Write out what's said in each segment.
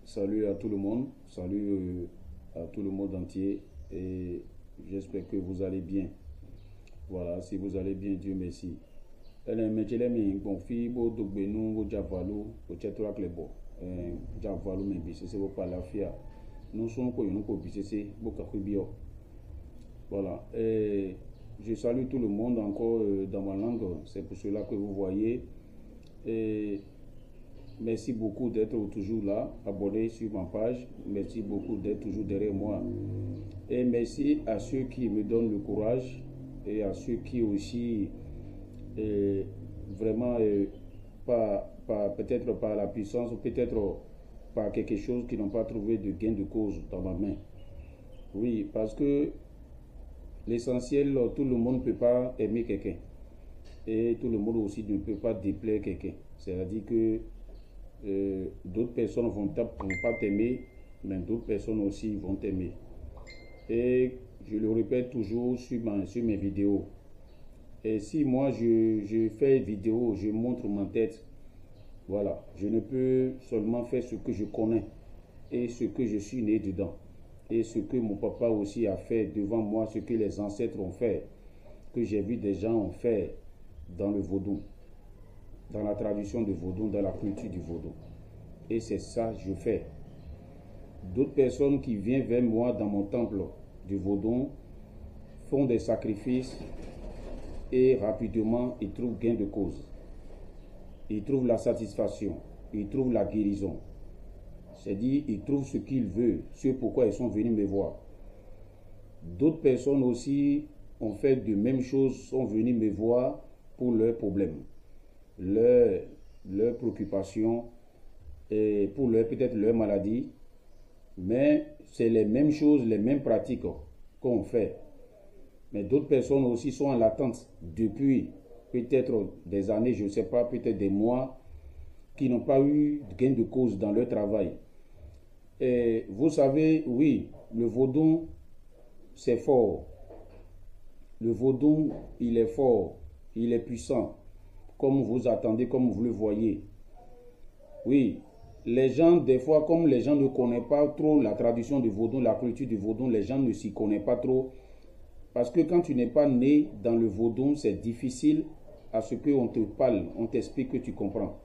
Salut à tout le monde, salut à tout le monde entier et j'espère que vous allez bien. Voilà, si vous allez bien, Dieu merci. Elle metiele mi bon fi bo dogbe nu bo javalu bo chetura klebo javalu me bi sese bo palafia. Nous sommes ko yunu ko bi sese bo kakubio. Voilà, et je salue tout le monde encore dans ma langue, c'est pour cela que vous voyez. Et merci beaucoup d'être toujours là, abonné sur ma page. Merci beaucoup d'être toujours derrière moi. Et merci à ceux qui me donnent le courage et à ceux qui aussi, vraiment, peut-être par la puissance ou peut-être par quelque chose qui n'ont pas trouvé de gain de cause dans ma main. Oui, parce que l'essentiel, tout le monde ne peut pas aimer quelqu'un. Et tout le monde aussi ne peut pas déplaire quelqu'un. C'est-à-dire que d'autres personnes vont pas t'aimer, mais d'autres personnes aussi vont t'aimer. Et je le répète toujours sur mes vidéos. Et si moi je fais une vidéo, je montre ma tête, voilà, je ne peux seulement faire ce que je connais et ce que je suis né dedans. Et ce que mon papa aussi a fait devant moi, ce que les ancêtres ont fait, que j'ai vu des gens ont fait dans le vaudou, dans la tradition du vaudou, dans la culture du vaudou. Et c'est ça que je fais. D'autres personnes qui viennent vers moi dans mon temple du vaudou font des sacrifices et rapidement ils trouvent gain de cause. Ils trouvent la satisfaction, ils trouvent la guérison. C'est-à-dire, ils trouvent ce qu'ils veulent, ce pourquoi ils sont venus me voir. D'autres personnes aussi ont fait de même chose, sont venus me voir pour leurs problèmes, leurs préoccupations, et pour peut-être leur maladie. Mais c'est les mêmes choses, les mêmes pratiques qu'on fait. Mais d'autres personnes aussi sont en attente depuis peut-être des années, je ne sais pas, peut-être des mois, qui n'ont pas eu gain de cause dans leur travail. Et vous savez, oui, le vaudou, c'est fort. Le vaudou, il est fort, il est puissant, comme vous attendez, comme vous le voyez. Oui, les gens, des fois, comme les gens ne connaissent pas trop la tradition du vaudou, la culture du vaudou, les gens ne s'y connaissent pas trop. Parce que quand tu n'es pas né dans le vaudou, c'est difficile à ce qu'on te parle, on t'explique que tu comprends.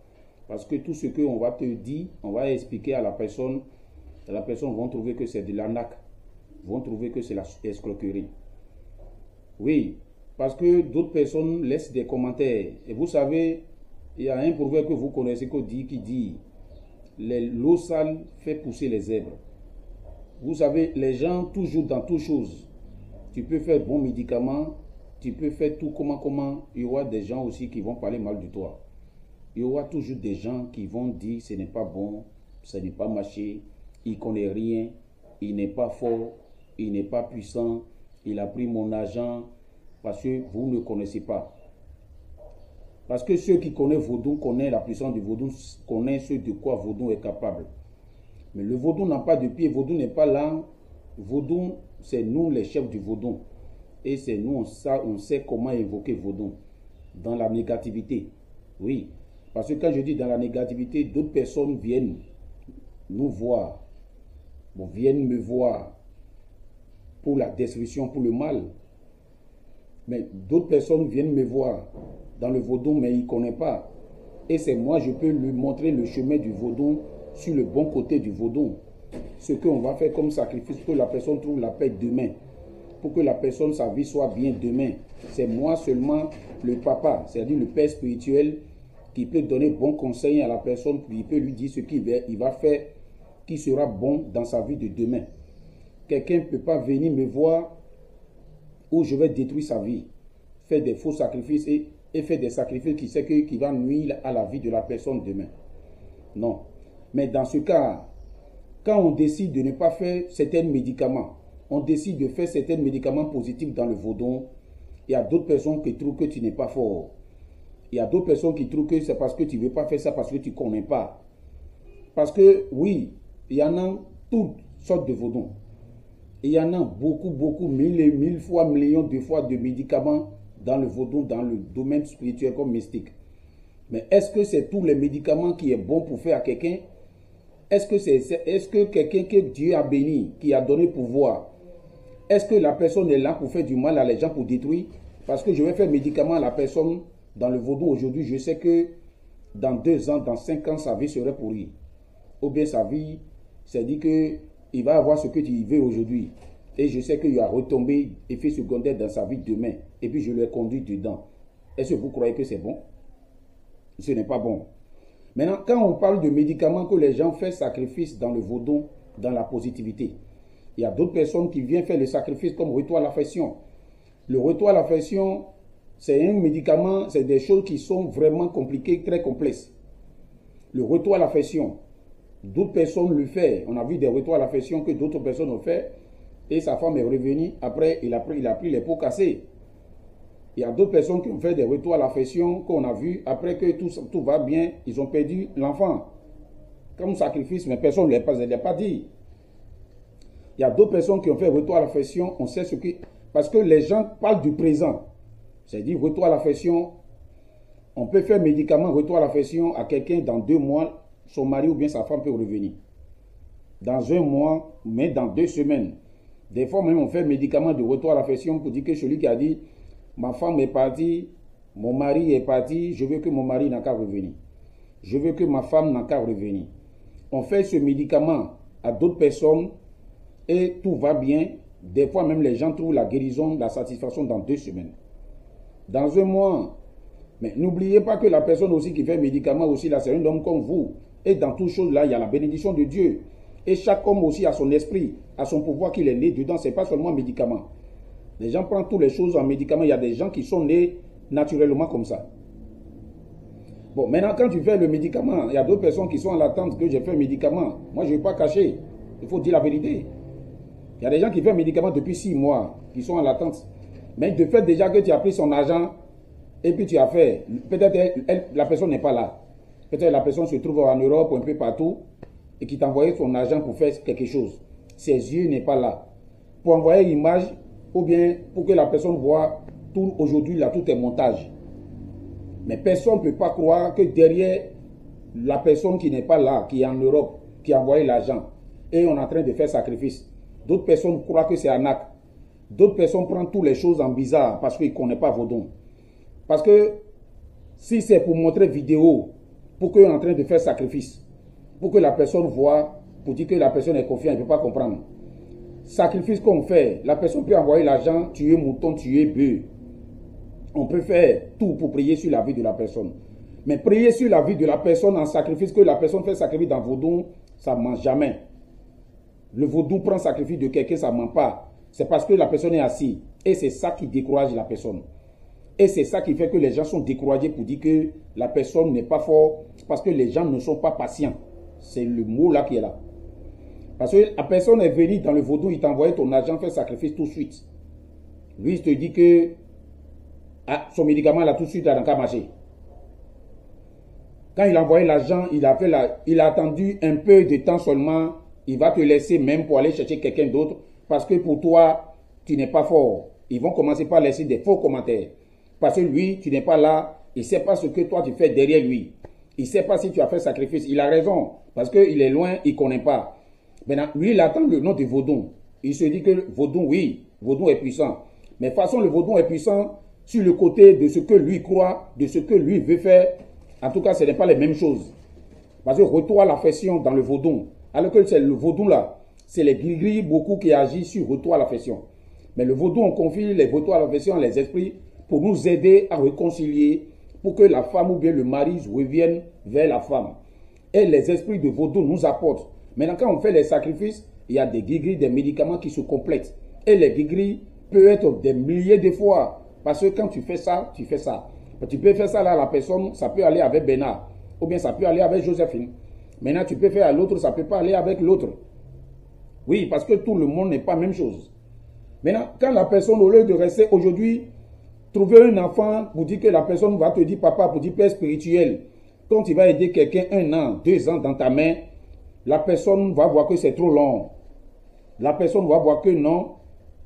Parce que tout ce qu'on va te dire, on va expliquer à la personne va trouver que c'est de l'arnaque, vont trouver que c'est la escroquerie. Oui, parce que d'autres personnes laissent des commentaires. Et vous savez, il y a un proverbe que vous connaissez qui dit l'eau sale fait pousser les zèbres. Vous savez, les gens, toujours dans toutes choses, tu peux faire bon médicament, tu peux faire tout comment, il y aura des gens aussi qui vont parler mal de toi. Il y aura toujours des gens qui vont dire ce n'est pas bon, ce n'est pas marché, il ne connaît rien, il n'est pas fort, il n'est pas puissant, il a pris mon argent parce que vous ne connaissez pas. Parce que ceux qui connaissent vaudou, connaissent la puissance du vaudou, connaissent ce de quoi vaudou est capable. Mais le vaudou n'a pas de pied, vaudou n'est pas là. Vaudou, c'est nous les chefs du vaudou. Et c'est nous, on sait comment évoquer vaudou. Dans la négativité. Oui. Parce que quand je dis dans la négativité, d'autres personnes viennent nous voir. Bon, viennent me voir pour la destruction, pour le mal. Mais d'autres personnes viennent me voir dans le vaudou, mais ils ne connaissent pas. Et c'est moi, je peux lui montrer le chemin du vaudou sur le bon côté du vaudou. Ce qu'on va faire comme sacrifice pour que la personne trouve la paix demain. Pour que la personne, sa vie soit bien demain. C'est moi seulement, le papa, c'est-à-dire le père spirituel, qui peut donner bon conseil à la personne, qui peut lui dire ce qu'il va faire, qui sera bon dans sa vie de demain. Quelqu'un ne peut pas venir me voir où je vais détruire sa vie, faire des faux sacrifices et faire des sacrifices qui sait qui va nuire à la vie de la personne demain. Non. Mais dans ce cas, quand on décide de ne pas faire certains médicaments, on décide de faire certains médicaments positifs dans le vaudou, il y a d'autres personnes qui trouvent que tu n'es pas fort. Il y a d'autres personnes qui trouvent que c'est parce que tu ne veux pas faire ça, parce que tu ne connais pas. Parce que, oui, il y en a toutes sortes de vaudou. Il y en a beaucoup, mille fois, millions de fois de médicaments dans le vaudou, dans le domaine spirituel comme mystique. Mais est-ce que c'est tous les médicaments qui est bon pour faire à quelqu'un? est-ce que quelqu'un que Dieu a béni, qui a donné pouvoir, est-ce que la personne est là pour faire du mal à les gens, pour détruire? Parce que je vais faire médicament à la personne dans le vaudou aujourd'hui, je sais que dans 2 ans, dans 5 ans, sa vie serait pourrie. Ou bien sa vie, c'est dit qu'il va avoir ce que tu veux aujourd'hui. Et je sais qu'il y a retombé effet secondaire dans sa vie demain. Et puis je l'ai conduit dedans. Est-ce que vous croyez que c'est bon? Ce n'est pas bon. Maintenant, quand on parle de médicaments que les gens font sacrifice dans le vaudou, dans la positivité, il y a d'autres personnes qui viennent faire le sacrifice comme retour à l'affection. Le retour à l'affection, c'est un médicament, c'est des choses qui sont vraiment compliquées, très complexes. Le retour à l'affection, d'autres personnes le font. On a vu des retours à l'affection que d'autres personnes ont fait. Et sa femme est revenue. Après, il a pris les pots cassés. Il y a d'autres personnes qui ont fait des retours à l'affection qu'on a vu. Après que tout va bien, ils ont perdu l'enfant. Comme sacrifice, mais personne ne l'a pas dit. Il y a d'autres personnes qui ont fait retour à l'affection. On sait ce que... Parce que les gens parlent du présent. C'est-à-dire retour à l'affection. On peut faire médicament retour à l'affection à quelqu'un dans 2 mois. Son mari ou bien sa femme peut revenir. Dans 1 mois, mais dans 2 semaines. Des fois même on fait médicament de retour à l'affection pour dire que celui qui a dit ma femme est partie, mon mari est parti, je veux que mon mari n'a qu'à revenir. Je veux que ma femme n'a qu'à revenir. On fait ce médicament à d'autres personnes et tout va bien. Des fois même les gens trouvent la guérison, la satisfaction dans 2 semaines. Dans 1 mois. Mais n'oubliez pas que la personne aussi qui fait médicament aussi là, c'est un homme comme vous. Et dans toutes choses là, il y a la bénédiction de Dieu. Et chaque homme aussi a son esprit, a son pouvoir qu'il est né dedans. Ce n'est pas seulement un médicament. Les gens prennent toutes les choses en médicament. Il y a des gens qui sont nés naturellement comme ça. Bon, maintenant quand tu fais le médicament, il y a d'autres personnes qui sont en l'attente que j'ai fait un médicament. Moi, je ne vais pas cacher. Il faut dire la vérité. Il y a des gens qui font un médicament depuis 6 mois, qui sont en l'attente. Mais de fait déjà que tu as pris son argent, et puis tu as fait, peut-être la personne n'est pas là. Peut-être la personne se trouve en Europe ou un peu partout et qui t'a envoyé son argent pour faire quelque chose. Ses yeux n'est pas là. Pour envoyer l'image ou bien pour que la personne voit tout aujourd'hui, là, tout est montage. Mais personne ne peut pas croire que derrière la personne qui n'est pas là, qui est en Europe, qui a envoyé l'argent, et on est en train de faire sacrifice. D'autres personnes croient que c'est un acte. D'autres personnes prennent toutes les choses en bizarre parce qu'ils ne connaissent pas vos dons. Parce que si c'est pour montrer vidéo, pour qu'on est en train de faire sacrifice, pour que la personne voit, pour dire que la personne est confiante, elle ne peut pas comprendre. Sacrifice qu'on fait, la personne peut envoyer l'argent, tuer mouton, tuer bœuf. On peut faire tout pour prier sur la vie de la personne. Mais prier sur la vie de la personne en sacrifice, que la personne fait sacrifice dans vaudou, ça ne ment jamais. Le vaudou prend sacrifice de quelqu'un, ça ne ment pas. C'est parce que la personne est assise. Et c'est ça qui décourage la personne. Et c'est ça qui fait que les gens sont découragés pour dire que la personne n'est pas forte. Parce que les gens ne sont pas patients. C'est le mot là qui est là. Parce que la personne est venue dans le vaudou, il t'a envoyé ton argent, fait sacrifice tout de suite. Lui, il te dit que son médicament là tout de suite n'a qu'à marcher. Quand il a envoyé l'argent, il a attendu un peu de temps seulement. Il va te laisser même pour aller chercher quelqu'un d'autre. Parce que pour toi, tu n'es pas fort. Ils vont commencer par laisser des faux commentaires. Parce que lui, tu n'es pas là. Il ne sait pas ce que toi tu fais derrière lui. Il ne sait pas si tu as fait sacrifice. Il a raison. Parce qu'il est loin, il ne connaît pas. Maintenant, lui, il attend le nom de Vaudou. Il se dit que Vaudou, oui, Vaudou est puissant. Mais de toute façon, le Vaudou est puissant sur le côté de ce que lui croit, de ce que lui veut faire. En tout cas, ce n'est pas les mêmes choses. Parce que retour à l'affection dans le Vaudou. Alors que c'est le Vaudou là, c'est les gris-gris beaucoup qui agissent sur retour à l'affection. Mais le Vaudou, on confie les retours à l'affection, les esprits, pour nous aider à réconcilier, pour que la femme ou bien le mari revienne vers la femme. Et les esprits de Vaudou nous apportent. Maintenant, quand on fait les sacrifices, il y a des gris-gris, des médicaments qui se complètent. Et les gris-gris peuvent être des milliers de fois. Parce que quand tu fais ça, tu fais ça. Tu peux faire ça là à la personne, ça peut aller avec Bernard. Ou bien ça peut aller avec Joséphine. Maintenant, tu peux faire à l'autre, ça ne peut pas aller avec l'autre. Oui, parce que tout le monde n'est pas la même chose. Maintenant, quand la personne, au lieu de rester aujourd'hui, trouver un enfant pour dire que la personne va te dire papa, pour dire père spirituel, quand tu vas aider quelqu'un 1 an, 2 ans dans ta main, la personne va voir que c'est trop long. La personne va voir que non,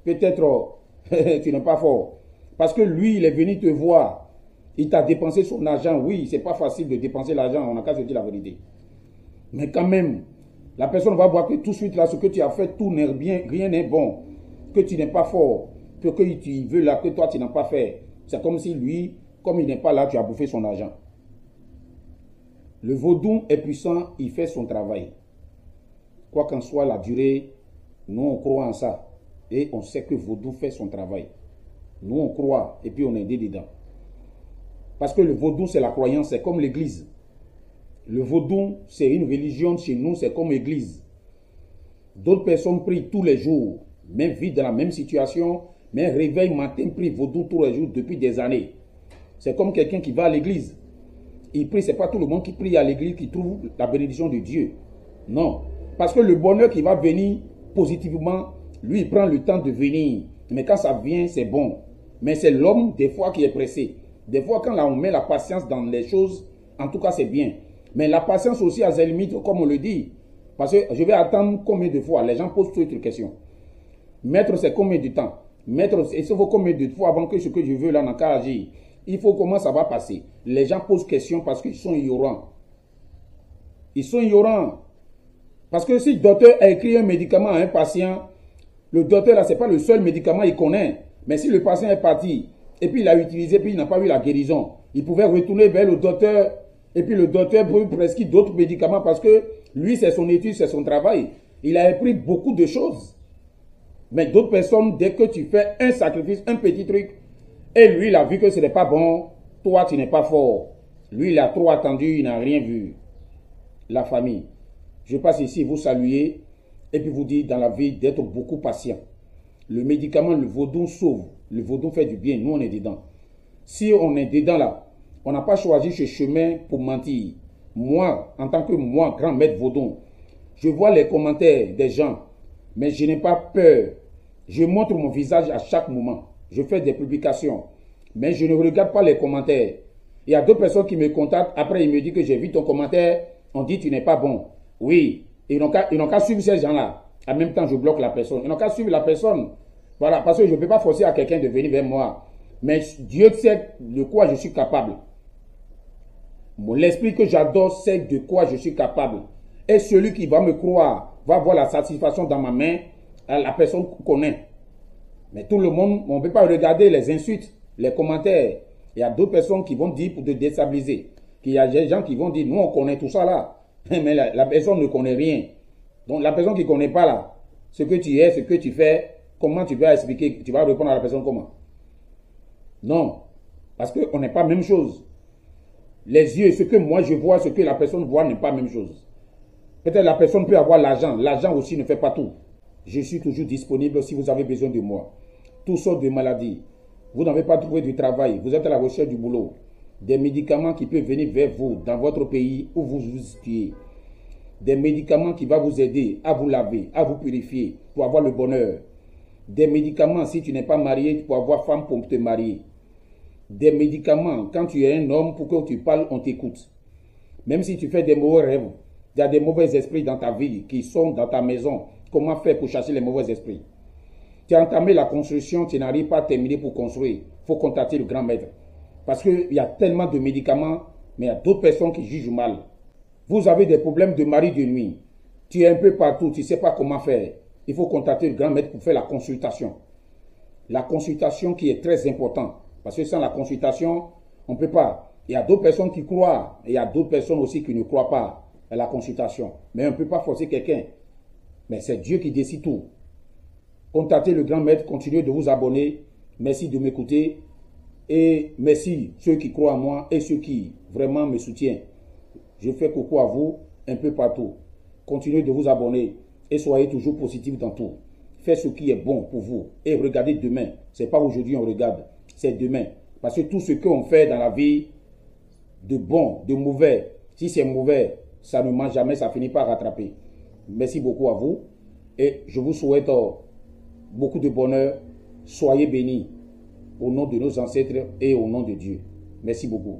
peut-être tu n'es pas fort. Parce que lui, il est venu te voir. Il t'a dépensé son argent. Oui, c'est pas facile de dépenser l'argent, on n'a qu'à se dire la vérité. Mais quand même, La personne va voir que tout de suite là, ce que tu as fait, tout n'est bien, rien n'est bon, que tu n'es pas fort, que tu veux là, que toi tu n'as pas fait. C'est comme si lui, comme il n'est pas là, tu as bouffé son argent. Le vaudou est puissant, il fait son travail. Quoi qu'en soit la durée, nous on croit en ça. Et on sait que vaudou fait son travail. Nous on croit et puis on est dedans. Parce que le vaudou c'est la croyance, c'est comme l'église. Le vaudou c'est une religion chez nous, c'est comme l'église. D'autres personnes prient tous les jours, même vivent dans la même situation, mais réveil matin, prient vaudou tous les jours depuis des années. C'est comme quelqu'un qui va à l'église. Il prie, ce n'est pas tout le monde qui prie à l'église qui trouve la bénédiction de Dieu. Non. Parce que le bonheur qui va venir positivement, lui, il prend le temps de venir. Mais quand ça vient, c'est bon. Mais c'est l'homme, des fois, qui est pressé. Des fois, quand là, on met la patience dans les choses, en tout cas, c'est bien. Mais la patience aussi a ses limites, comme on le dit. Parce que je vais attendre combien de fois? Les gens posent toutes les questions. Maître, c'est combien de temps? Maître, il faut combien de fois avant que ce que je veux là n'a qu'à agir? Il faut comment ça va passer? Les gens posent questions parce qu'ils sont ignorants. Ils sont ignorants. Parce que si le docteur a écrit un médicament à un patient, le docteur là, ce n'est pas le seul médicament qu'il connaît. Mais si le patient est parti, et puis il l'a utilisé, puis il n'a pas eu la guérison, il pouvait retourner vers le docteur, et puis le docteur peut prescrire d'autres médicaments parce que lui, c'est son étude, c'est son travail. Il a appris beaucoup de choses. Mais d'autres personnes, dès que tu fais un sacrifice, un petit truc, et lui, il a vu que ce n'est pas bon, toi, tu n'es pas fort. Lui, il a trop attendu, il n'a rien vu. La famille. Je passe ici, vous saluer, et puis vous dire dans la vie d'être beaucoup patient. Le médicament, le vaudou sauve. Le vaudou fait du bien, nous, on est dedans. Si on est dedans là, on n'a pas choisi ce chemin pour mentir. Moi, en tant que moi, grand maître vaudou, je vois les commentaires des gens, mais je n'ai pas peur. Je montre mon visage à chaque moment. Je fais des publications, mais je ne regarde pas les commentaires. Il y a d'autres personnes qui me contactent, après ils me disent que j'ai vu ton commentaire, on dit tu n'es pas bon. Oui, ils n'ont qu'à suivre ces gens-là. En même temps, je bloque la personne. Ils n'ont qu'à suivre la personne. Voilà, parce que je ne peux pas forcer à quelqu'un de venir vers moi. Mais Dieu sait de quoi je suis capable. L'esprit que j'adore sait de quoi je suis capable. Et celui qui va me croire, va voir la satisfaction dans ma main, la personne connaît. Mais tout le monde, on ne peut pas regarder les insultes, les commentaires. Il y a d'autres personnes qui vont dire pour te déstabiliser. Il y a des gens qui vont dire, nous on connaît tout ça là. Mais la personne ne connaît rien. Donc la personne qui ne connaît pas là, ce que tu es, ce que tu fais, comment tu vas expliquer, tu vas répondre à la personne comment? Non. Parce qu'on n'est pas la même chose. Les yeux, ce que moi je vois, ce que la personne voit n'est pas la même chose. Peut-être la personne peut avoir l'argent. L'argent aussi ne fait pas tout. Je suis toujours disponible si vous avez besoin de moi. Toutes sortes de maladies. Vous n'avez pas trouvé du travail. Vous êtes à la recherche du boulot. Des médicaments qui peuvent venir vers vous dans votre pays où vous vous situez. Des médicaments qui vont vous aider à vous laver, à vous purifier pour avoir le bonheur. Des médicaments si tu n'es pas marié pour avoir femme pour te marier. Des médicaments quand tu es un homme pour que tu parles, on t'écoute. Même si tu fais des mauvais rêves, il y a des mauvais esprits dans ta vie qui sont dans ta maison. Comment faire pour chasser les mauvais esprits? Tu as entamé la construction, tu n'arrives pas à terminer pour construire. Il faut contacter le grand maître. Parce qu'il y a tellement de médicaments, mais il y a d'autres personnes qui jugent mal. Vous avez des problèmes de mari de nuit. Tu es un peu partout, tu ne sais pas comment faire. Il faut contacter le grand maître pour faire la consultation. La consultation qui est très importante. Parce que sans la consultation, on ne peut pas. Il y a d'autres personnes qui croient. Et il y a d'autres personnes aussi qui ne croient pas à la consultation. Mais on ne peut pas forcer quelqu'un. Mais c'est Dieu qui décide tout. Contactez le grand maître, continuez de vous abonner. Merci de m'écouter. Et merci ceux qui croient en moi et ceux qui vraiment me soutiennent. Je fais coucou à vous un peu partout. Continuez de vous abonner et soyez toujours positifs dans tout. Faites ce qui est bon pour vous. Et regardez demain. Ce n'est pas aujourd'hui on regarde, c'est demain. Parce que tout ce qu'on fait dans la vie, de bon, de mauvais, si c'est mauvais, ça ne mange jamais, ça finit par rattraper. Merci beaucoup à vous. Et je vous souhaite beaucoup de bonheur. Soyez bénis au nom de nos ancêtres et au nom de Dieu. Merci beaucoup.